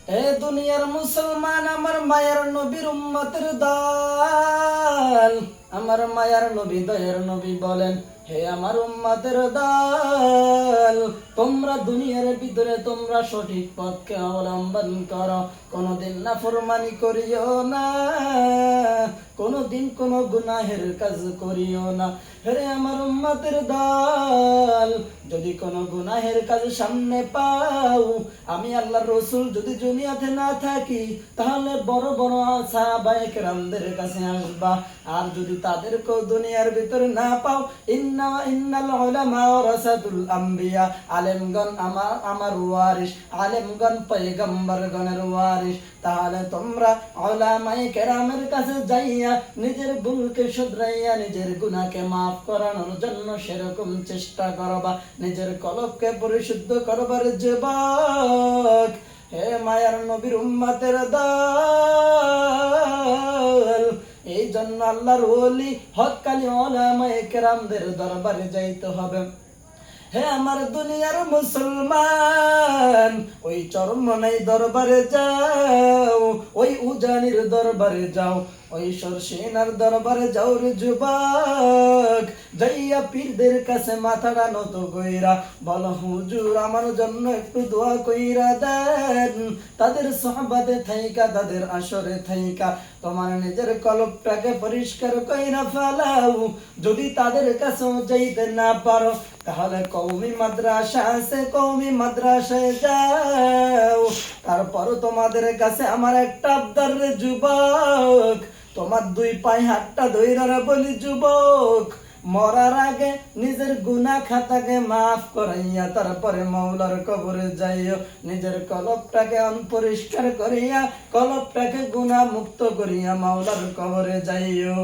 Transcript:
এ দুনিয়ার মুসলমান, আমার মায়ের নবীর উম্মতের দল, আমার মায়ের নবী দয়ার নবী বলেন, হে আমার উম্মতের দল, তোমরা দুনিয়ার ভিতরে তোমরা সঠিক পথকে অবলম্বন করো, কোনদিন নাফরমানি করিও না, কোনদিন কোন গুনাহের কাজ করিও না। হে আমার উম্মতের দল, যদি কোন গুনাহের কাজ সামনে পাও, আমি আল্লাহর রাসূল যদি দুনিয়াতে না থাকি, তাহলে বড় বড় সাহাবায়ে কেরামদের কাছে আসবা। আর যদি তাদেরকেও দুনিয়ার ভিতরে না পাও, ইন্নাল উলামা ওয়ারাসাতুল আম্বিয়া, আলেমগণ আমার ওয়ারিস, আলেমগণ পয়গম্বরগণের ওয়ারিস। তাহলে তোমরা উলামায়ে কেরামের কাছে যাইয়া নিজের ভুলকে শুধরাইয়া নিজের গুনাহকে মাফ করানোর জন্য সেরকম চেষ্টা করবা, নিজের কলবকে পরিশুদ্ধ করবার যুবক। হে মায়ার নবীর উম্মতের দল, এই জন্য আল্লাহর ওলি হক্কানি উলামায়ে কেরামদের দরবারে যাইতে হবে। হে আমার দুনিয়ার মুসলমান, ওই চরমনাই দরবারে যাও, ওই উজানির দরবারে যাও, ওই সরসিনার দরবারে যাও রে যুবক। যাইয়া পীরদের কাছে মাথাটা নত কইরা বলো, হুজুর আমার জন্য একটু দোয়া কইরা দেন। তাদের সোহবতে থাইকা, তাদের আসরে থাইকা তোমার নিজের কলবটাকে পরিষ্কার কইরা ফেলাও। যদি তাদের কাছেও যাইতে না পারো, তাহলে কওমি মাদ্রাসা আছে, কওমি মাদ্রাসায় যাও। তারপর তোমাদের কাছে আমার একটা আবদার রে যুবক, তোমার দুই পায়ে হাতটা ধইরা বলি যুবক, মরার আগে নিজের গুনাহ খাতাকে মাফ করাইয়া তারপরে মাওলার কবরে যাইও, নিজের কলবটাকে অনপরিষ্কার করিয়া, কলবটাকে গুনাহ মুক্ত করিয়া মাওলার কবরে যাইও।